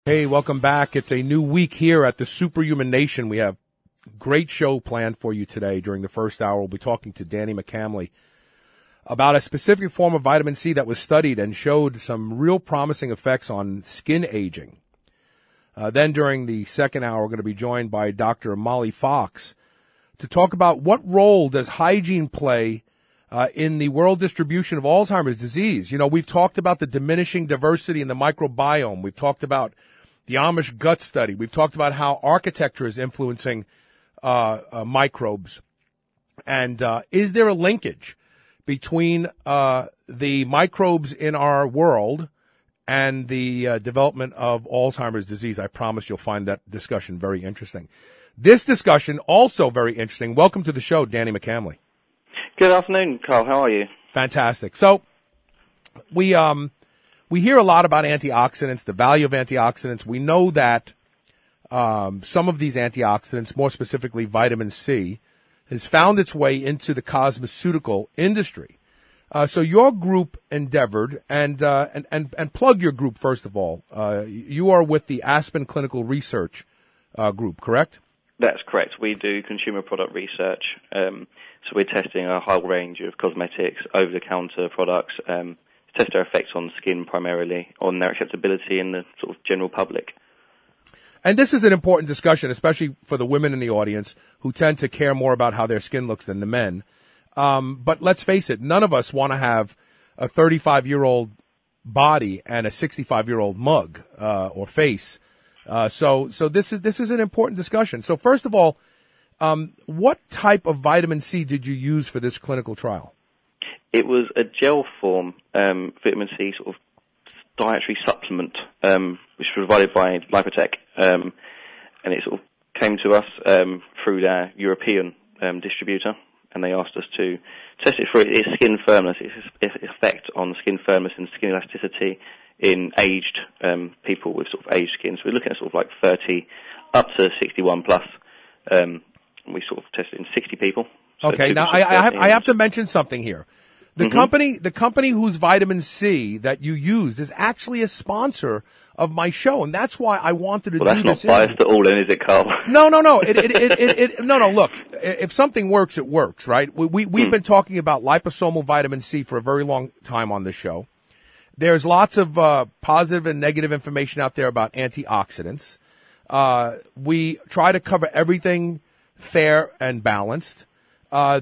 Hey, welcome back. It's a new week here at the Superhuman Nation. We have a great show planned for you today. During the first hour, we'll be talking to Danny McCamley about a specific form of vitamin C that was studied and showed some real promising effects on skin aging. Then during the second hour, we're going to be joined by Dr. Molly Fox to talk about what role does hygiene play in the world distribution of Alzheimer's disease. You know, we've talked about the diminishing diversity in the microbiome. We've talked about the Amish gut study. We've talked about how architecture is influencing microbes. And is there a linkage between the microbes in our world and the development of Alzheimer's disease? I promise you'll find that discussion very interesting. This discussion also very interesting. Welcome to the show, Danny McCamley. Good afternoon, Carl. How are you? Fantastic. So we hear a lot about antioxidants, the value of antioxidants. We know that some of these antioxidants, more specifically vitamin C, has found its way into the cosmeceutical industry. So your group endeavored, and plug your group first of all. You are with the Aspen Clinical Research group, correct? That's correct. We do consumer product research. So we're testing a whole range of cosmetics, over-the-counter products, test their effects on skin primarily, on their acceptability in the sort of general public. And this is an important discussion, especially for the women in the audience who tend to care more about how their skin looks than the men. But let's face it, none of us want to have a 35-year-old body and a 65-year-old mug or face. So this is an important discussion. So first of all, what type of vitamin C did you use for this clinical trial? It was a gel form vitamin C sort of dietary supplement, which was provided by Lipotech, and it sort of came to us through their European distributor, and they asked us to test it for its skin firmness, its effect on skin firmness and skin elasticity in aged people with sort of aged skin. So we're looking at sort of like 30 up to 61 plus. We sort of tested in 60 people. So okay, now I have to mention something here. The company whose vitamin C that you used is actually a sponsor of my show, and that's why I wanted to do this. That's not biased at all, then, is it, Carl? No. No. Look, if something works, it works, right? We've been talking about liposomal vitamin C for a very long time on this show. There's lots of positive and negative information out there about antioxidants. We try to cover everything fair and balanced.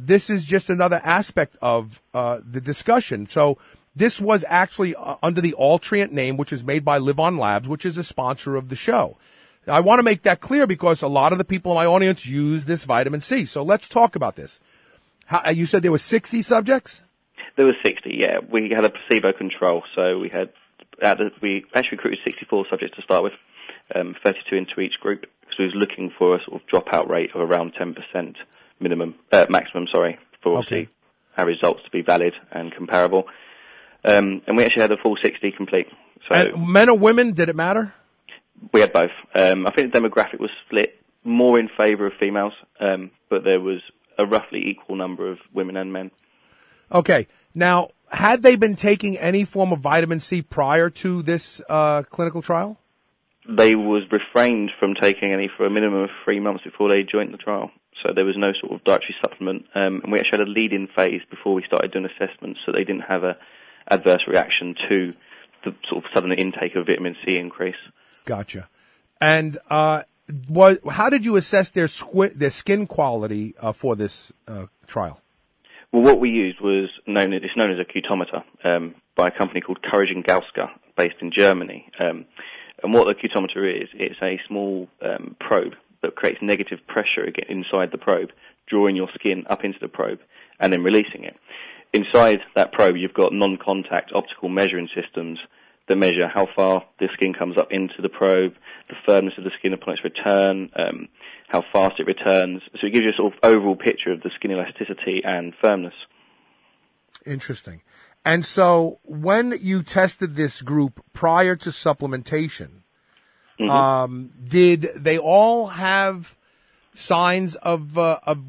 This is just another aspect of the discussion. So this was actually under the Altrient name, which is made by LivOn Labs, which is a sponsor of the show. I want to make that clear because a lot of the people in my audience use this vitamin C. So let's talk about this. You said there were 60 subjects? There was 60, yeah. We had a placebo control, so we actually recruited 64 subjects to start with, 32 into each group, because we was looking for a sort of dropout rate of around 10% maximum, for our results to be valid and comparable. And we actually had a full 60 complete. So and men or women, did it matter? We had both. I think the demographic was split more in favour of females, but there was a roughly equal number of women and men. Okay. Now, had they been taking any form of vitamin C prior to this clinical trial? They was refrained from taking any for a minimum of 3 months before they joined the trial. So there was no sort of dietary supplement. And we actually had a lead-in phase before we started doing assessments, so they didn't have a adverse reaction to the sort of sudden intake of vitamin C increase. Gotcha. And how did you assess their skin quality for this trial? Well, what we used was known as a cutometer by a company called Courage and Gauska, based in Germany. And what the cutometer is, it's a small probe that creates negative pressure inside the probe, drawing your skin up into the probe and then releasing it. Inside that probe, you've got non-contact optical measuring systems that measure how far the skin comes up into the probe, the firmness of the skin upon its return, how fast it returns. So it gives you a sort of overall picture of the skin elasticity and firmness. Interesting. And so when you tested this group prior to supplementation, did they all have signs of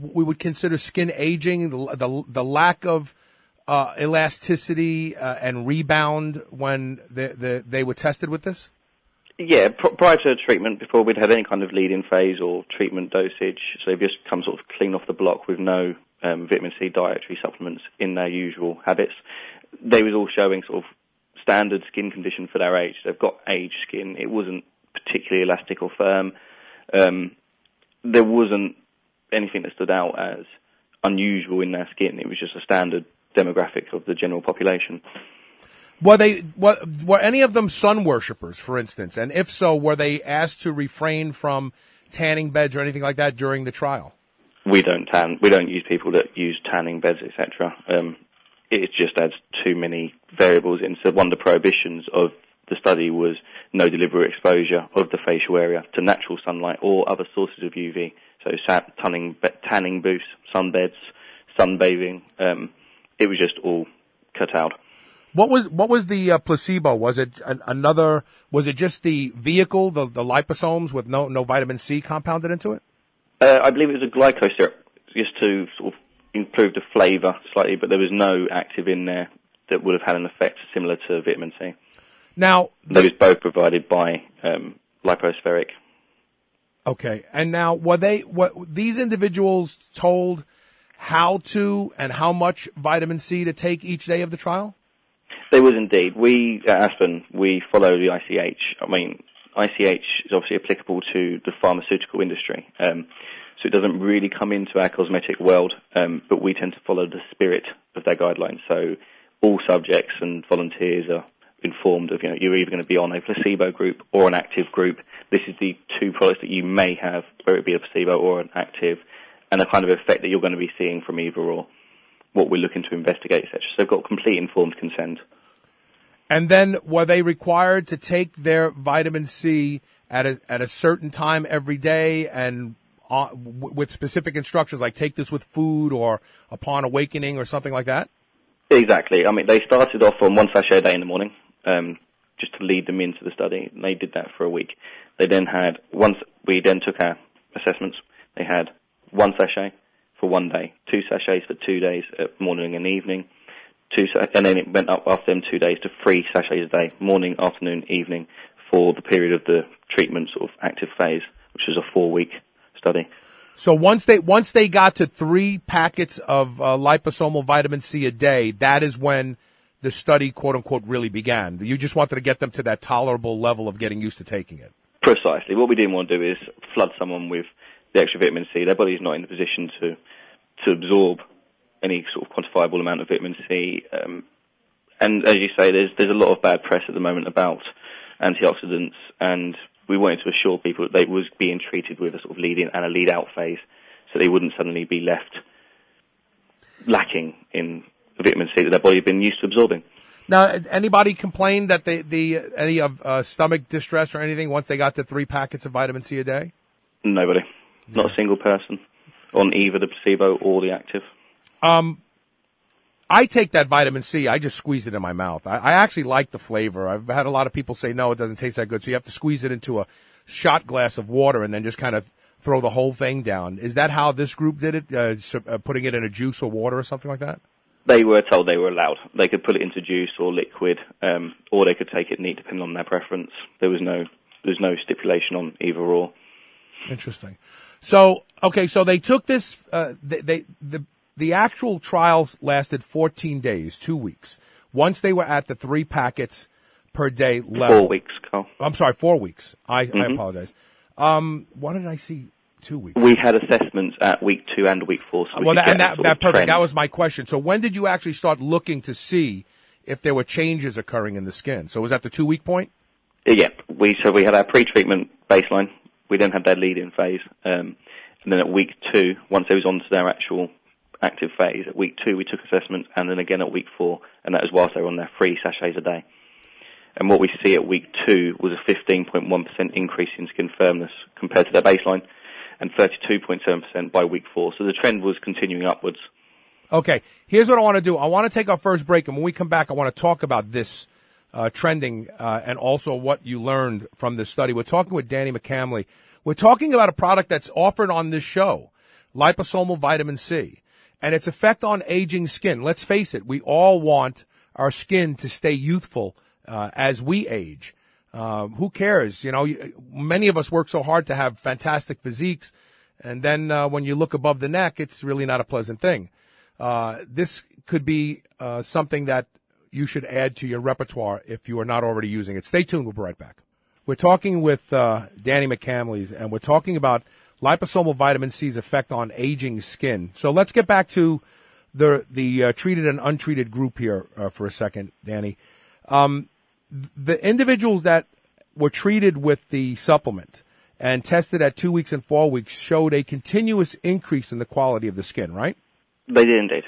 we would consider skin aging, the lack of elasticity and rebound when they were tested with this? Yeah, prior to treatment, before we'd had any kind of lead-in phase or treatment dosage, so they've just come sort of clean off the block with no vitamin C dietary supplements in their usual habits. They was all showing sort of standard skin condition for their age. They've got age skin. It wasn't particularly elastic or firm. There wasn't anything that stood out as unusual in their skin. It was just a standard demographic of the general population. Were any of them sun worshippers, for instance? And if so, were they asked to refrain from tanning beds or anything like that during the trial? We don't tan. We don't use people that use tanning beds, etc. It just adds too many variables in. So one of the prohibitions of the study was no deliberate exposure of the facial area to natural sunlight or other sources of UV. So tanning booths, sunbeds, sunbathing. It was just all cut out. What was the placebo? Was it was it just the vehicle, the liposomes with no vitamin C compounded into it? I believe it was a glyco syrup, just to sort of improve the flavour slightly, but there was no active in there that would have had an effect similar to vitamin C. Now, they was both provided by lipospheric. Okay, and now were these individuals told how to and how much vitamin C to take each day of the trial? They was indeed. We, at Aspen, we follow the ICH. I mean, ICH is obviously applicable to the pharmaceutical industry, so it doesn't really come into our cosmetic world, but we tend to follow the spirit of their guidelines. So all subjects and volunteers are informed of, you're either going to be on a placebo group or an active group. This is the two products that you may have, whether it be a placebo or an active, and the kind of effect that you're going to be seeing from either or, what we're looking to investigate, etc. So they've got complete informed consent. And then were they required to take their vitamin C at a certain time every day and with specific instructions, like take this with food or upon awakening or something like that? Exactly. I mean, they started off on one sachet a day in the morning, just to lead them into the study. And they did that for a week. They then had, once we then took our assessments, they had one sachet for one day, 2 sachets for 2 days, morning and evening, and then it went up after them 2 days to 3 sachets a day, morning, afternoon, evening, for the period of the treatment sort of active phase, which was a 4-week study. So once they got to 3 packets of liposomal vitamin C a day, that is when the study, quote unquote, really began. You just wanted to get them to that tolerable level of getting used to taking it. Precisely. What we didn't want to do is flood someone with the extra vitamin C. Their body's not in a position to absorb any sort of quantifiable amount of vitamin C. And as you say, there's a lot of bad press at the moment about antioxidants, and we wanted to assure people that they was being treated with a sort of lead-in and a lead-out phase, so they wouldn't suddenly be left lacking in vitamin C that their body had been used to absorbing. Now, anybody complained that any of stomach distress or anything once they got to 3 packets of vitamin C a day? Nobody. Yeah. Not a single person on either the placebo or the active. I take that vitamin C, I just squeeze it in my mouth. I actually like the flavor. I've had a lot of people say, no, it doesn't taste that good, so you have to squeeze it into a shot glass of water and then just kind of throw the whole thing down. Is that how this group did it, putting it in a juice or water or something like that? They were told they were allowed. They could put it into juice or liquid, or they could take it neat depending on their preference. There was no stipulation on either or. Interesting. So, okay, so they took this, the actual trial lasted 14 days, 2 weeks. Once they were at the 3 packets per day level. 4 weeks, Carl. I'm sorry, 4 weeks. I apologize. What did I see? 2 weeks. We had assessments at week 2 and week 4. So that perfect. That was my question. So when did you actually start looking to see if there were changes occurring in the skin? So was that the 2 week point? Yeah. We had our pre-treatment baseline. We then had their lead-in phase. And then at week 2, once they was on to their actual active phase, at week 2 we took assessments, and then again at week 4, and that was whilst they were on their 3 sachets a day. And what we see at week 2 was a 15.1% increase in skin firmness compared to their baseline, and 32.7% by week 4. So the trend was continuing upwards. Okay, here's what I want to do. I want to take our first break, and when we come back, I want to talk about this trending and also what you learned from this study. We're talking with Danny McCamley. We're talking about a product that's offered on this show, liposomal vitamin C, and its effect on aging skin. Let's face it, we all want our skin to stay youthful as we age. Who cares? Many of us work so hard to have fantastic physiques, and then when you look above the neck, it's really not a pleasant thing. This could be something that you should add to your repertoire if you are not already using it. Stay tuned. We'll be right back. We're talking with Danny McCamley, and we're talking about liposomal vitamin C's effect on aging skin. So let's get back to the treated and untreated group here for a second, Danny. The individuals that were treated with the supplement and tested at 2 weeks and 4 weeks showed a continuous increase in the quality of the skin, right? They did indeed.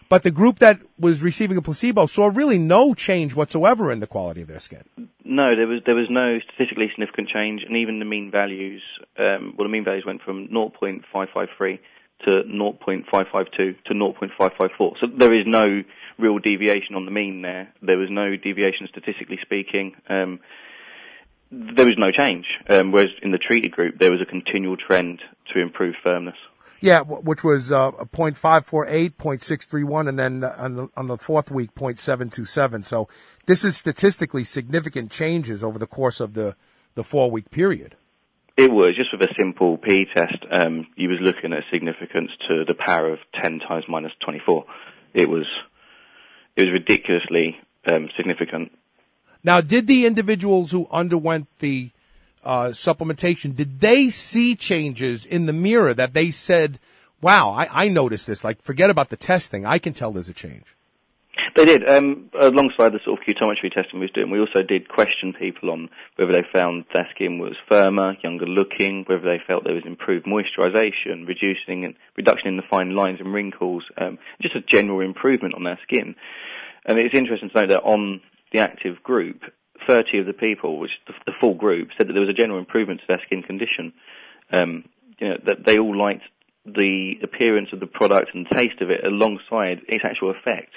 But the group that was receiving a placebo saw really no change whatsoever in the quality of their skin. No, there was no statistically significant change, and even the mean values, the mean values went from 0.553 to 0.552 to 0.554. So there is no real deviation on the mean there. There was no deviation statistically speaking. There was no change, whereas in the treated group there was a continual trend to improve firmness. Yeah, which was 0.548, 0.631, and then on the fourth week, 0.727. So this is statistically significant changes over the course of the 4 week period. It was, just with a simple P test, you was looking at significance to the power of 10 times minus 24. It was ridiculously significant. Now, did the individuals who underwent the supplementation, did they see changes in the mirror that they said, wow, I noticed this, like forget about the testing, I can tell there's a change? They did. Alongside the sort of cutometry testing we was doing, we also did question people on whether they found their skin was firmer, younger looking, whether they felt there was improved moisturization, reduction in the fine lines and wrinkles, just a general improvement on their skin. And it's interesting to note that on the active group, 30 of the people, which the full group, said that there was a general improvement to their skin condition. That they all liked the appearance of the product and taste of it alongside its actual effect.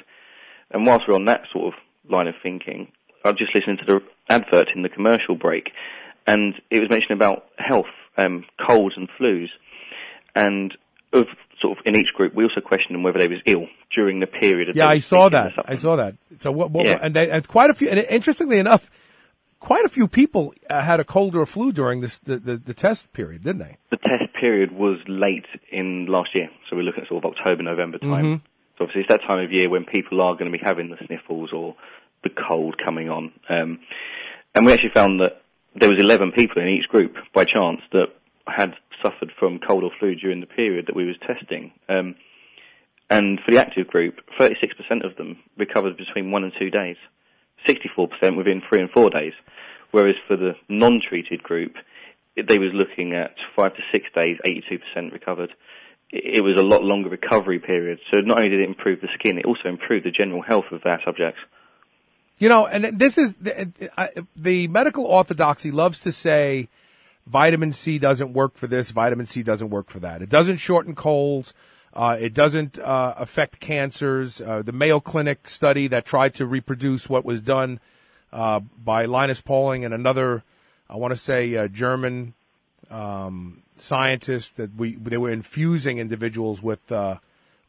And whilst we're on that sort of line of thinking, I was just listening to the advert in the commercial break, and it was mentioning about health, colds and flus, and sort of in each group, we also questioned them whether they was ill during the period. Yeah, I saw that. So and quite a few, and interestingly enough, quite a few people had a cold or a flu during the test period, didn't they? The test period was late in last year, so we're looking at sort of October, November time. Mm-hmm. So obviously it's that time of year when people are going to be having the sniffles or the cold coming on. And we actually found that there was 11 people in each group by chance that had suffered from cold or flu during the period that we was testing. And for the active group, 36% of them recovered between 1 and 2 days, 64% within 3 and 4 days. Whereas for the non-treated group, they was looking at 5 to 6 days, 82% recovered. It was a lot longer recovery period. So not only did it improve the skin, it also improved the general health of our subjects. And this is the medical orthodoxy loves to say vitamin C doesn't work for this, vitamin C doesn't work for that. It doesn't shorten colds. It doesn't affect cancers. The Mayo Clinic study that tried to reproduce what was done by Linus Pauling and another, I want to say, German scientists, that they were infusing individuals with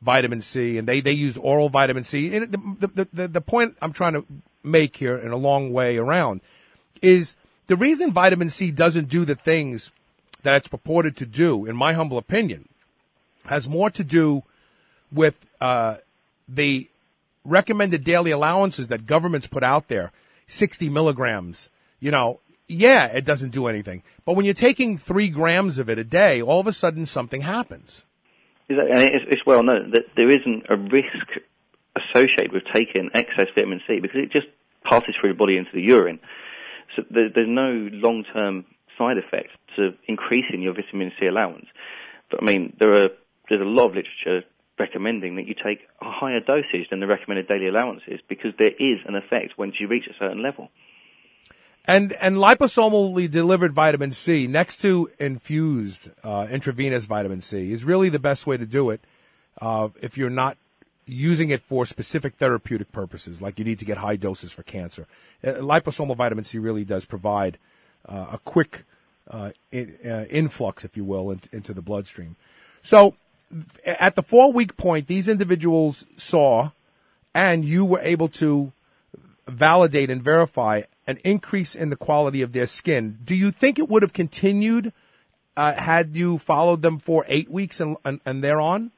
vitamin C, and they used oral vitamin C. And the point I'm trying to make here in a long way around is the reason vitamin C doesn't do the things that it's purported to do, in my humble opinion, has more to do with the recommended daily allowances that governments put out there, 60 milligrams. Yeah, it doesn't do anything. But when you're taking 3 grams of it a day, all of a sudden something happens. And it's well known that there isn't a risk associated with taking excess vitamin C because it just passes through the body into the urine. So there's no long-term side effect to increasing your vitamin C allowance. But, there's a lot of literature recommending that you take a higher dosage than the recommended daily allowances because there is an effect once you reach a certain level. And liposomally delivered vitamin C next to infused intravenous vitamin C is really the best way to do it if you're not using it for specific therapeutic purposes, like you need to get high doses for cancer. Liposomal vitamin C really does provide a quick influx, if you will, into the bloodstream. So at the 4 week point, these individuals saw, and you were able to validate and verify an increase in the quality of their skin. Do you think it would have continued had you followed them for 8 weeks and thereon?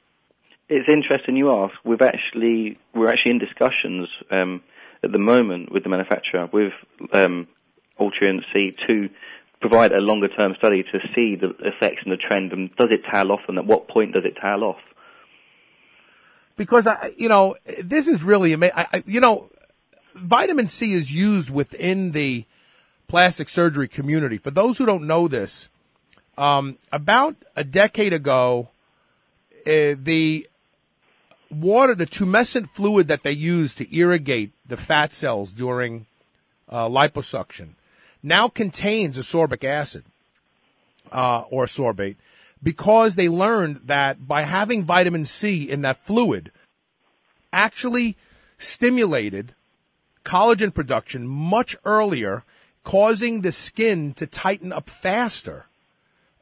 It's interesting you ask. We're actually in discussions at the moment with the manufacturer, with Altrient C, to provide a longer-term study to see the effects and the trend, and does it tail off, and at what point does it tail off? Because, this is really amazing. Vitamin C is used within the plastic surgery community. For those who don't know this, about a decade ago, the tumescent fluid that they use to irrigate the fat cells during liposuction now contains ascorbic acid or sorbate, because they learned that by having vitamin C in that fluid actually stimulated collagen production much earlier, causing the skin to tighten up faster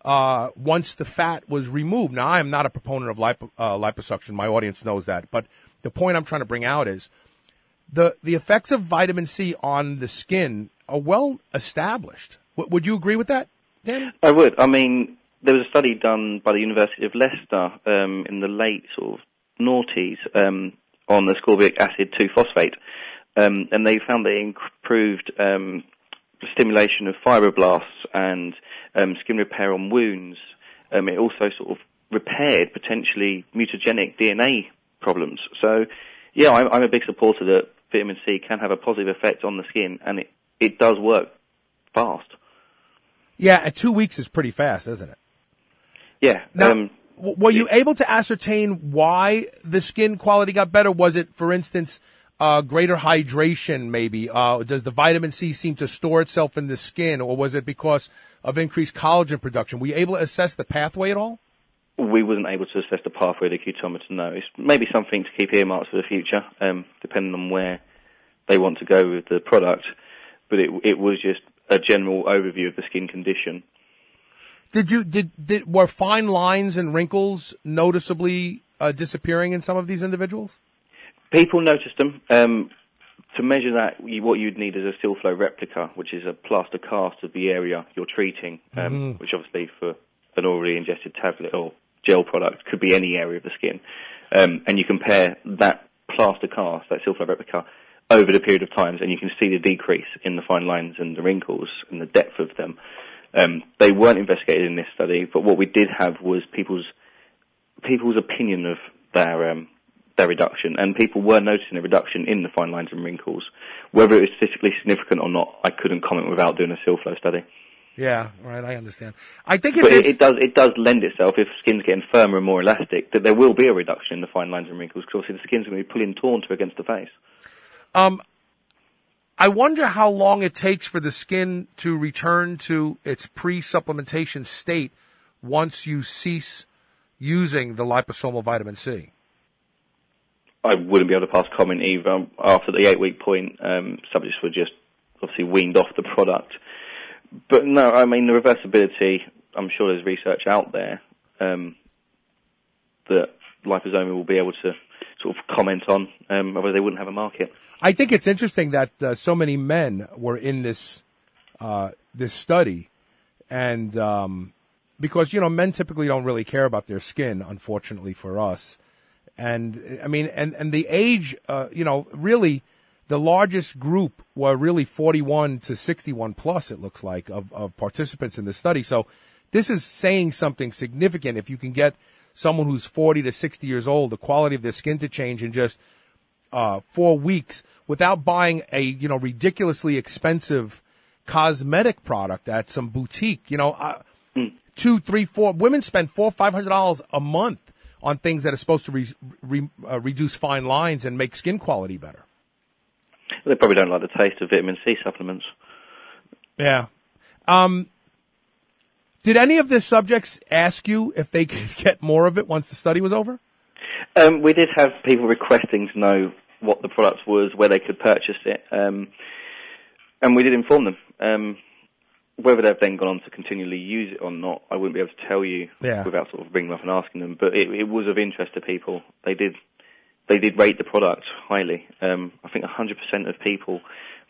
once the fat was removed. Now, I am not a proponent of liposuction. My audience knows that. But the point I'm trying to bring out is the effects of vitamin C on the skin are well established. Would you agree with that, Danny? I would. I mean, there was a study done by the University of Leicester in the late sort of noughties on the ascorbic acid 2-phosphate, and they found they improved stimulation of fibroblasts and skin repair on wounds. It also sort of repaired potentially mutagenic DNA problems. So, yeah, I'm a big supporter that vitamin C can have a positive effect on the skin, and it does work fast. Yeah, at 2 weeks is pretty fast, isn't it? Yeah. Now, were you able to ascertain why the skin quality got better? Was it, for instance, greater hydration maybe? Does the vitamin C seem to store itself in the skin, or was it because of increased collagen production? Were you able to assess the pathway at all? We wasn't able to assess the pathway of the cutometer, no. It's maybe something to keep earmarked for the future, depending on where they want to go with the product. But it was just a general overview of the skin condition. Were fine lines and wrinkles noticeably disappearing in some of these individuals? People noticed them. To measure that, what you'd need is a still flow replica, which is a plaster cast of the area you're treating, which obviously for an already ingested tablet or gel product could be any area of the skin. And you compare that plaster cast, that still flow replica, over the period of times, and you can see the decrease in the fine lines and the wrinkles and the depth of them. They weren't investigated in this study, but what we did have was people's opinion of their reduction, and people were noticing a reduction in the fine lines and wrinkles. Whether it was statistically significant or not, I couldn't comment without doing a still flow study. Yeah, right. I understand. I think it does lend itself, if skin's getting firmer and more elastic, that there will be a reduction in the fine lines and wrinkles, because obviously the skin's going to be pulling taut against the face. I wonder how long it takes for the skin to return to its pre-supplementation state once you cease using the liposomal vitamin C. I wouldn't be able to pass comment either. After the 8-week point, subjects were just obviously weaned off the product. But no, I mean, the reversibility, I'm sure there's research out there that liposomal will be able to sort of comment on, otherwise they wouldn't have a market. I think it's interesting that so many men were in this study, and because men typically don't really care about their skin, unfortunately for us, and I mean, and the age, really, the largest group were really 41 to 61 plus. It looks like of participants in the study. So this is saying something significant. If you can get someone who's 40 to 60 years old, the quality of their skin to change in just 4 weeks without buying a ridiculously expensive cosmetic product at some boutique. $200, $300, $400. Women spend $400-$500 a month on things that are supposed to reduce fine lines and make skin quality better. They probably don't like the taste of vitamin C supplements. Yeah. Did any of the subjects ask you if they could get more of it once the study was over? We did have people requesting to know what the product was, where they could purchase it, and we did inform them. Whether they've then gone on to continually use it or not, I wouldn't be able to tell you without sort of bringing them up and asking them, but it was of interest to people. They did they did rate the product highly. I think 100% of people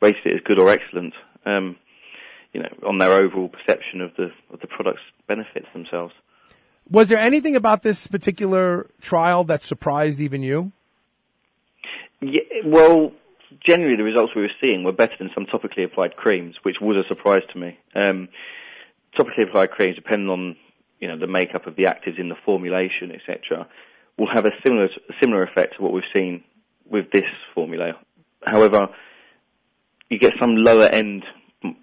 rated it as good or excellent. On their overall perception of the product's benefits themselves. Was there anything about this particular trial that surprised even you? Yeah, well, generally the results we were seeing were better than some topically applied creams, which was a surprise to me. Topically applied creams, depending on the makeup of the actives in the formulation, etc., will have a similar effect to what we've seen with this formula. However, you get some lower end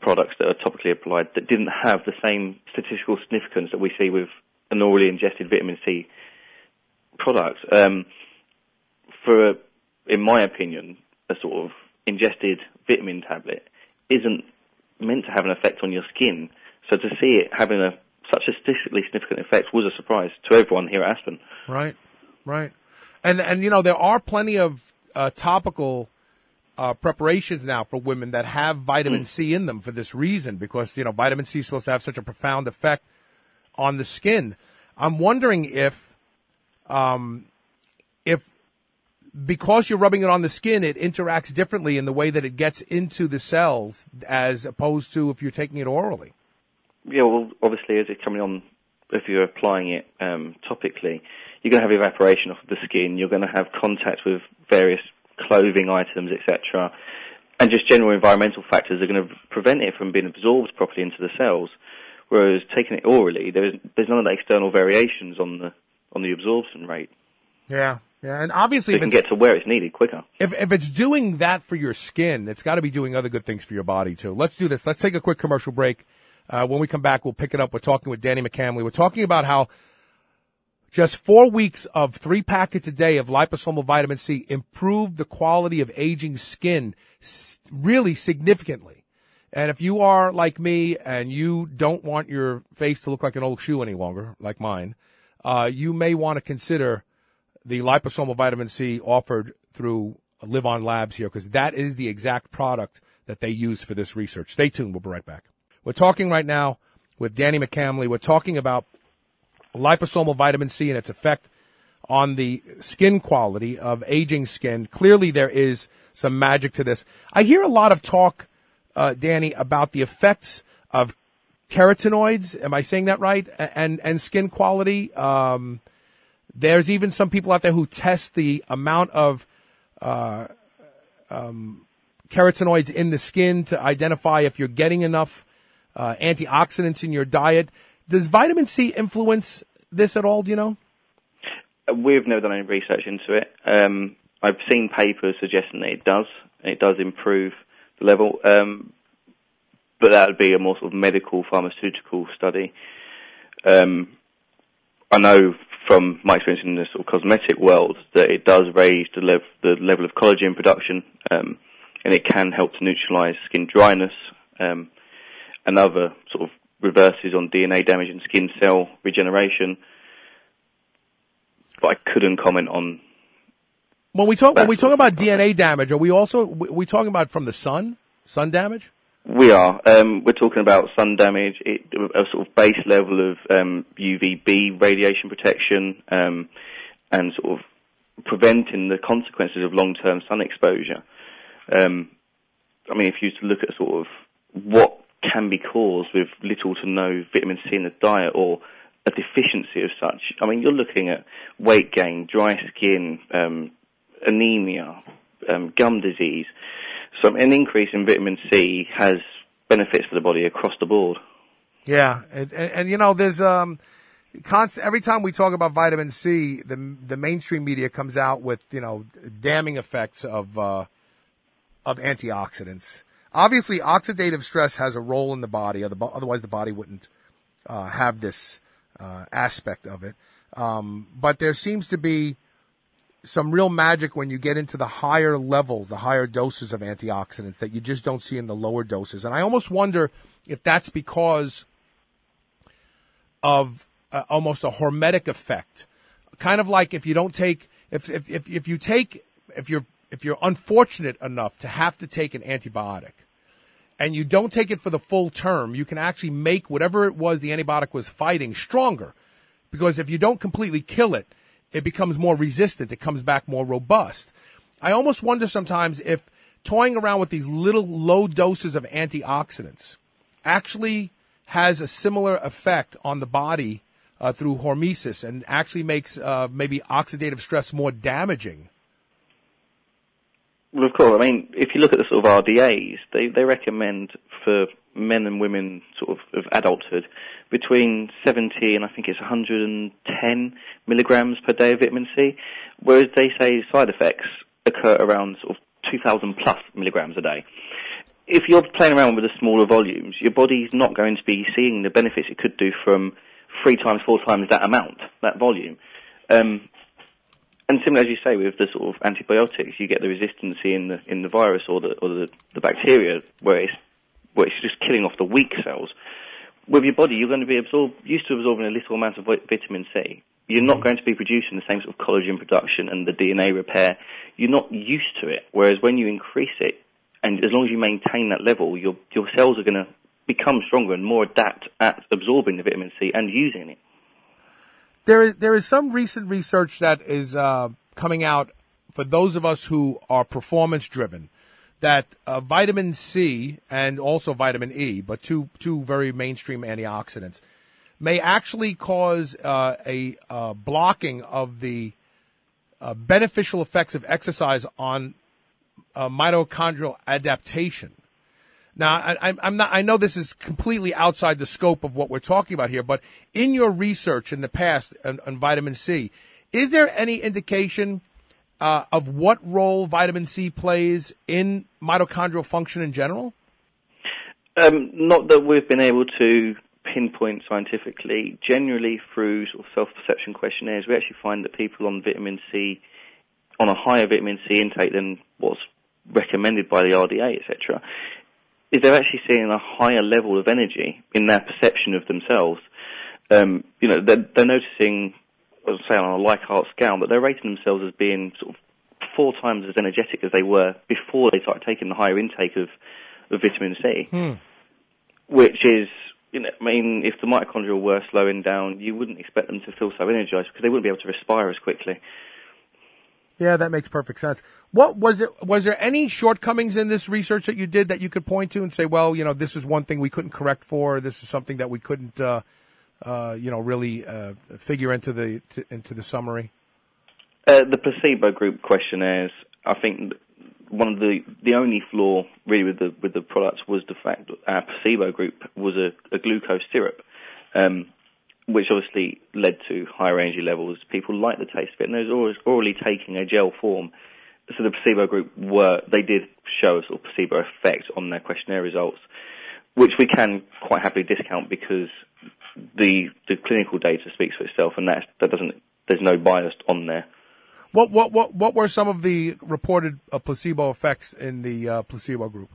products that are topically applied that didn't have the same statistical significance that we see with an orally ingested vitamin C product. In my opinion, a sort of ingested vitamin tablet isn't meant to have an effect on your skin. So to see it having such a statistically significant effect was a surprise to everyone here at Aspen. Right. And there are plenty of topical preparations now for women that have vitamin C in them for this reason, because, vitamin C is supposed to have such a profound effect on the skin. I'm wondering if because you're rubbing it on the skin, it interacts differently in the way that it gets into the cells as opposed to if you're taking it orally. Yeah, well, obviously, as it's coming on, if you're applying it topically, you're going to have evaporation off of the skin. You're going to have contact with various clothing items, etc., and just general environmental factors are going to prevent it from being absorbed properly into the cells. Whereas taking it orally, there's none of the external variations on the absorption rate. Yeah, and obviously, so it can get to where it's needed quicker. If it's doing that for your skin, it's got to be doing other good things for your body too. Let's do this. Let's take a quick commercial break. When we come back, we'll pick it up. We're talking with Danny McCamley. We're talking about how just 4 weeks of 3 packets a day of liposomal vitamin C improved the quality of aging skin really significantly. And if you are like me and you don't want your face to look like an old shoe any longer, like mine, you may want to consider the liposomal vitamin C offered through LivOn Labs here, because that is the exact product that they use for this research. Stay tuned. We'll be right back. We're talking right now with Danny McCamley. We're talking about liposomal vitamin C and its effect on the skin quality of aging skin. Clearly, there is some magic to this. I hear a lot of talk, Danny, about the effects of carotenoids. Am I saying that right? And skin quality. There's even some people out there who test the amount of carotenoids in the skin to identify if you're getting enough antioxidants in your diet. Does vitamin C influence this at all, do you know? We've never done any research into it. I've seen papers suggesting that it does, and it does improve the level, but that would be a more sort of medical, pharmaceutical study. I know from my experience in the sort of cosmetic world that it does raise the level of collagen production, and it can help to neutralize skin dryness, and other sort of reverses on DNA damage and skin cell regeneration. But I couldn't comment on. When we talk about DNA damage, are we talking about from the sun damage? We are. We're talking about sun damage, a sort of base level of UVB radiation protection, and sort of preventing the consequences of long-term sun exposure. I mean, if you look at sort of what can be caused with little to no vitamin C in the diet or a deficiency of such, I mean, you're looking at weight gain, dry skin, anemia, gum disease. So an increase in vitamin C has benefits for the body across the board. Yeah, and there's every time we talk about vitamin C, the mainstream media comes out with damning effects of antioxidants. Obviously, oxidative stress has a role in the body, otherwise the body wouldn't have this aspect of it. But there seems to be some real magic when you get into the higher levels, the higher doses of antioxidants that you just don't see in the lower doses. And I almost wonder if that's because of almost a hormetic effect, kind of like if you don't take, if you're unfortunate enough to have to take an antibiotic and you don't take it for the full term, you can actually make whatever it was the antibiotic was fighting stronger, because if you don't completely kill it, it becomes more resistant. It comes back more robust. I almost wonder sometimes if toying around with these little low doses of antioxidants actually has a similar effect on the body through hormesis and actually makes maybe oxidative stress more damaging. Well, of course. I mean, if you look at the sort of RDAs, they recommend for men and women sort of adulthood between 70 and I think it's 110 milligrams per day of vitamin C, whereas they say side effects occur around sort of 2,000 plus milligrams a day. If you're playing around with the smaller volumes, your body's not going to be seeing the benefits it could do from 3 times, 4 times that amount, that volume. And similar, as you say, with the sort of antibiotics, you get the resistance in the virus or the bacteria, where it's just killing off the weak cells. With your body, you're going to be used to absorbing a little amount of vitamin C. You're not going to be producing the same sort of collagen production and the DNA repair. You're not used to it. Whereas when you increase it, and as long as you maintain that level, your cells are going to become stronger and more adept at absorbing the vitamin C and using it. There is some recent research that is coming out for those of us who are performance driven, that vitamin C and also vitamin E, but two very mainstream antioxidants, may actually cause a blocking of the beneficial effects of exercise on mitochondrial adaptation. Now, I know this is completely outside the scope of what we're talking about here, but in your research in the past on vitamin C, is there any indication of what role vitamin C plays in mitochondrial function in general? Not that we've been able to pinpoint scientifically. Generally, through sort of self-perception questionnaires, we actually find that people on vitamin C, on a higher vitamin C intake than what's recommended by the RDA, etc., is they're actually seeing a higher level of energy in their perception of themselves. They're noticing, say on a Likert scale, that they're rating themselves as being sort of 4 times as energetic as they were before they started taking the higher intake of vitamin C, which is, I mean, if the mitochondria were slowing down, you wouldn't expect them to feel so energized because they wouldn't be able to respire as quickly. Yeah, that makes perfect sense. What was it? Was there any shortcomings in this research that you did that you could point to and say, well, this is one thing we couldn't correct for, or this is something that we couldn't, really figure into the summary? The placebo group questionnaires, I think one of the only flaw really with the products was the fact that our placebo group was a glucose syrup. Which obviously led to higher energy levels. People liked the taste of it, and they was orally taking a gel form. So the placebo group they did show a sort of placebo effect on their questionnaire results, which we can quite happily discount because the clinical data speaks for itself, and there's no bias on there. What were some of the reported placebo effects in the placebo group?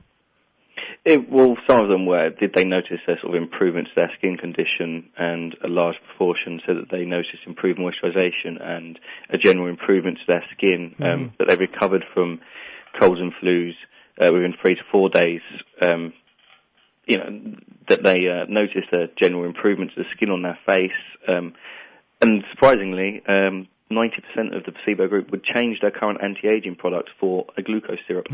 Some of them were, did they notice a sort of improvement to their skin condition, and a large proportion said that they noticed improved moisturization and a general improvement to their skin, that they recovered from colds and flus within 3 to 4 days, that they noticed a general improvement to the skin on their face, and surprisingly, 90% of the placebo group would change their current anti-aging product for a glucose syrup.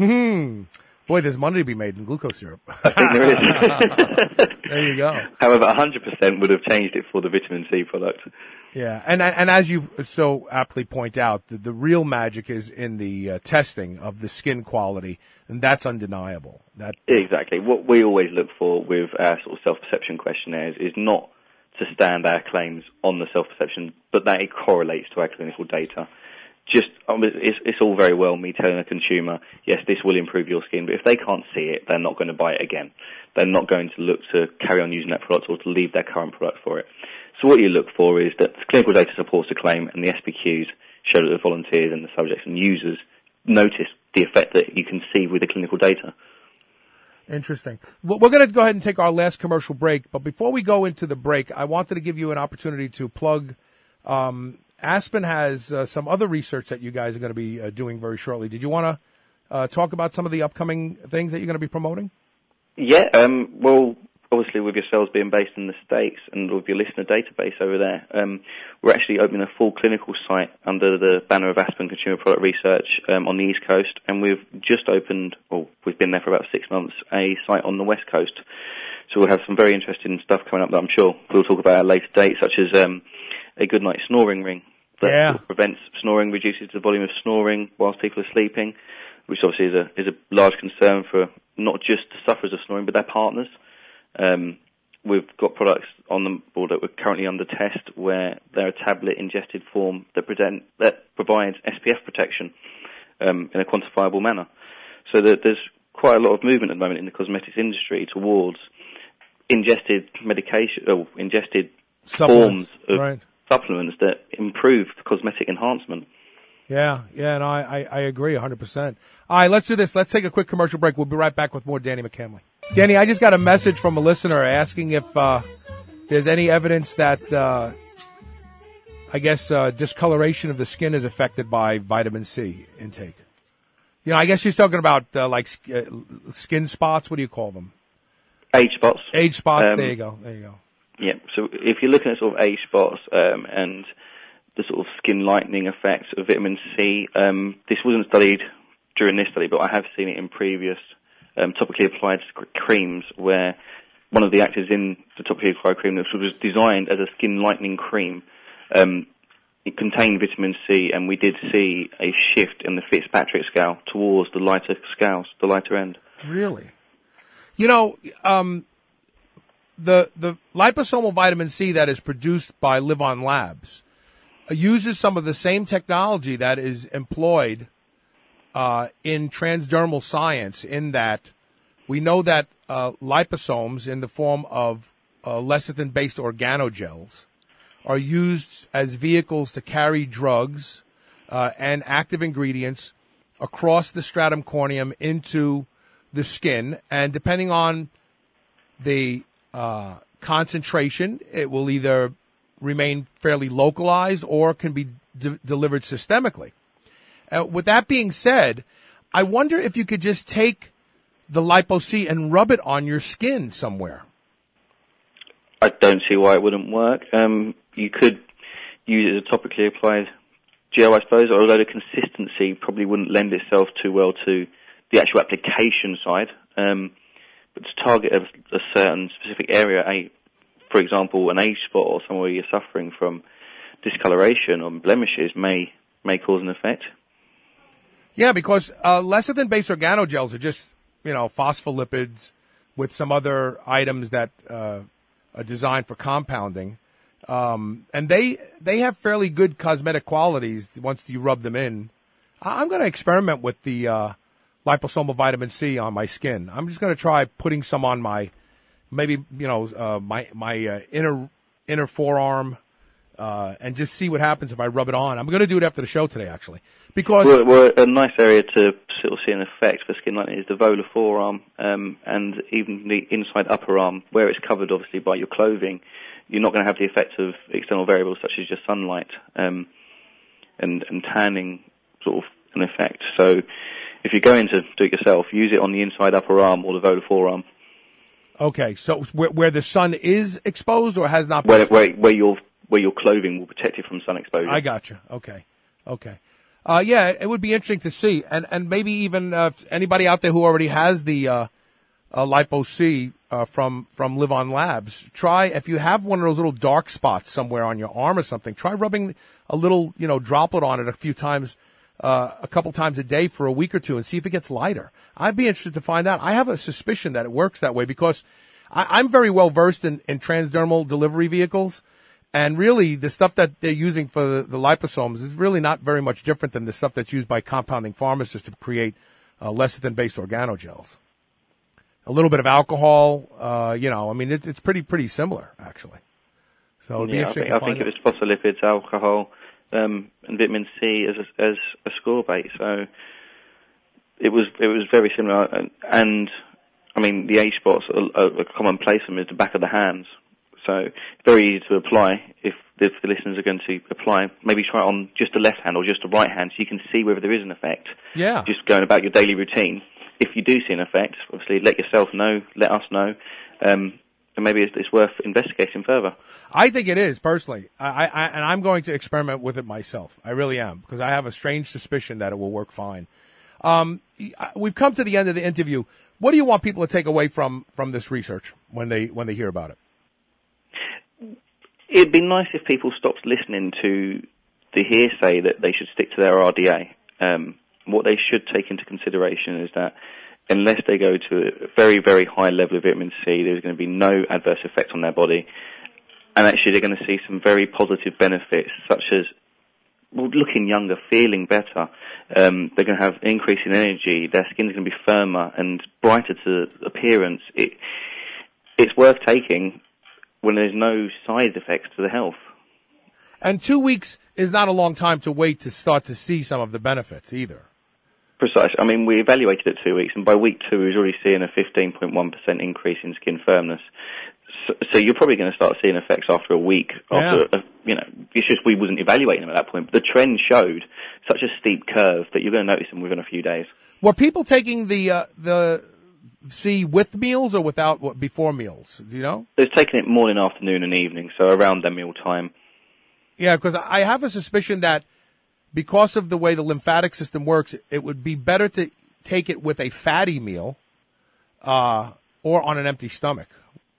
Boy, there's money to be made in glucose syrup. I think there is. There you go. However, 100% would have changed it for the vitamin C product. Yeah, and as you so aptly point out, the real magic is in the testing of the skin quality, and that's undeniable. Exactly. What we always look for with our sort of self-perception questionnaires is not to stand our claims on the self-perception, but that it correlates to our clinical data. It's all very well me telling a consumer, yes, this will improve your skin, but if they can't see it, they're not going to buy it again. They're not going to look to carry on using that product or to leave their current product for it. So what you look for is that clinical data supports the claim, and the SPQs show that the volunteers and the subjects and users notice the effect that you can see with the clinical data. Interesting. Well, we're going to go ahead and take our last commercial break, but before we go into the break, I wanted to give you an opportunity to plug Aspen has some other research that you guys are going to be doing very shortly. Did you want to talk about some of the upcoming things that you're going to be promoting? Yeah, well, obviously with yourselves being based in the States and with your listener database over there, we're actually opening a full clinical site under the banner of Aspen Consumer Product Research on the East Coast, and we've just opened, or we've been there for about 6 months, a site on the West Coast. So we'll have some very interesting stuff coming up that I'm sure we'll talk about at a later date, such as a good night snoring ring that sort of prevents snoring, reduces the volume of snoring whilst people are sleeping, which obviously is a large concern for not just the sufferers of snoring, but their partners. We've got products on the board that we're currently under test where they're a tablet ingested form that provides SPF protection in a quantifiable manner. So that there's quite a lot of movement at the moment in the cosmetics industry towards ingested medication, or ingested forms of supplements that improve cosmetic enhancement. Yeah, and I agree 100%. All right, let's do this. Let's take a quick commercial break. We'll be right back with more Danny McCamley. Danny, I just got a message from a listener asking if there's any evidence that, discoloration of the skin is affected by vitamin C intake. You know, I guess she's talking about skin spots. What do you call them? Age spots. Age spots. There you go. Yeah. So if you're looking at sort of age spots and the sort of skin lightening effects of vitamin C, this wasn't studied during this study, but I have seen it in previous topically applied creams where one of the actives in the topically applied cream that was designed as a skin lightening cream, it contained vitamin C, and we did see a shift in the Fitzpatrick scale towards the lighter scales, the lighter end. Really? You know, the liposomal vitamin C that is produced by LivOn Labs uses some of the same technology that is employed in transdermal science, in that we know that liposomes in the form of lecithin-based organogels are used as vehicles to carry drugs and active ingredients across the stratum corneum into the skin, and depending on the concentration, it will either remain fairly localized or can be delivered systemically. With that being said, I wonder if you could just take the Lipo-C and rub it on your skin somewhere. I don't see why it wouldn't work. You could use it as a topically applied gel, I suppose, although the consistency probably wouldn't lend itself too well to the actual application side. But to target a certain specific area, for example, an age spot or somewhere you're suffering from discoloration or blemishes may cause an effect. Yeah, because lecithin-based organogels are just, phospholipids with some other items that are designed for compounding. And they have fairly good cosmetic qualities once you rub them in. I'm going to experiment with the liposomal vitamin C on my skin. I'm just going to try putting some on my, maybe, my inner forearm, and just see what happens if I rub it on. I'm going to do it after the show today, actually, because well, a nice area to sort of see an effect for skin lightening is the volar forearm, and even the inside upper arm, where it's covered obviously by your clothing. You're not going to have the effect of external variables such as your sunlight and tanning sort of an effect. So if you're going to do it yourself, use it on the inside upper arm or the volar forearm. Okay, so where the sun is exposed or has not been where your clothing will protect you from sun exposure. I gotcha. Okay. Yeah, it would be interesting to see, and maybe even anybody out there who already has the Lipo-C from LivOn Labs, try, if you have one of those little dark spots somewhere on your arm or something, try rubbing a little droplet on it a couple times a day for a week or two and see if it gets lighter. I'd be interested to find out. I have a suspicion that it works that way because I'm very well versed in transdermal delivery vehicles. And really, the stuff that they're using for the liposomes is really not very much different than the stuff that's used by compounding pharmacists to create lecithin-based organogels. A little bit of alcohol, it's pretty similar, actually. So it'd be interesting to find I think it was phospholipids, alcohol, and vitamin C as a score base. So it was very similar. And the age spots, a common place of them is the back of the hands. So it's very easy to apply. If the listeners are going to apply, maybe try it on just the left hand or just the right hand so you can see whether there is an effect. Yeah. Just going about your daily routine. If you do see an effect, obviously let yourself know, let us know. maybe it's worth investigating further. I think it is, personally. And I'm going to experiment with it myself. I really am, because I have a strange suspicion that it will work fine. We've come to the end of the interview. What do you want people to take away from this research when they hear about it? It'd be nice if people stopped listening to the hearsay that they should stick to their RDA. What they should take into consideration is that unless they go to a very, very high level of vitamin C, there's going to be no adverse effect on their body. And actually they're going to see some very positive benefits, such as looking younger, feeling better. They're going to have increase in energy. Their skin's going to be firmer and brighter to appearance. It's worth taking when there's no side effects to the health. And 2 weeks is not a long time to wait to start to see some of the benefits either. Precise. I mean, we evaluated at 2 weeks, and by week 2, we was already seeing a 15.1% increase in skin firmness. So you're probably going to start seeing effects after a week. It's just we wasn't evaluating them at that point. But the trend showed such a steep curve that you're going to notice them within a few days. Were people taking the C with meals or without before meals? Do you know? They're taking it morning, afternoon, and evening, so around their meal time. Yeah, because I have a suspicion that because of the way the lymphatic system works, it would be better to take it with a fatty meal or on an empty stomach.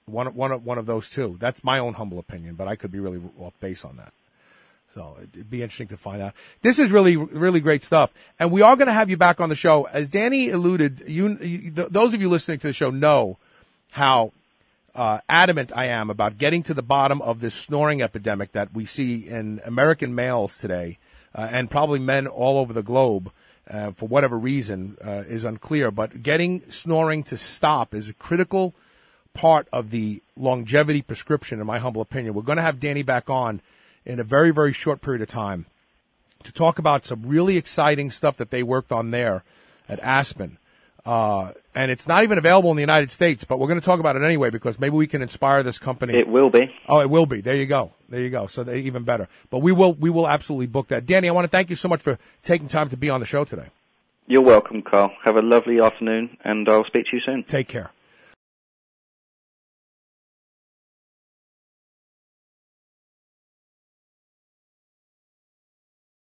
One of those two. That's my own humble opinion, but I could be really off base on that. So it'd be interesting to find out. This is really, really great stuff. And we are going to have you back on the show. As Danny alluded, those of you listening to the show know how adamant I am about getting to the bottom of this snoring epidemic that we see in American males today, and probably men all over the globe, for whatever reason, is unclear. But getting snoring to stop is a critical part of the longevity prescription, in my humble opinion. We're going to have Danny back on in a very, very short period of time to talk about some really exciting stuff that they worked on there at Aspen. And it's not even available in the United States, but we're going to talk about it anyway because maybe we can inspire this company. It will be. Oh, it will be. There you go. There you go. So even better. But we will absolutely book that. Danny, I want to thank you so much for taking time to be on the show today. You're welcome, Carl. Have a lovely afternoon, and I'll speak to you soon. Take care.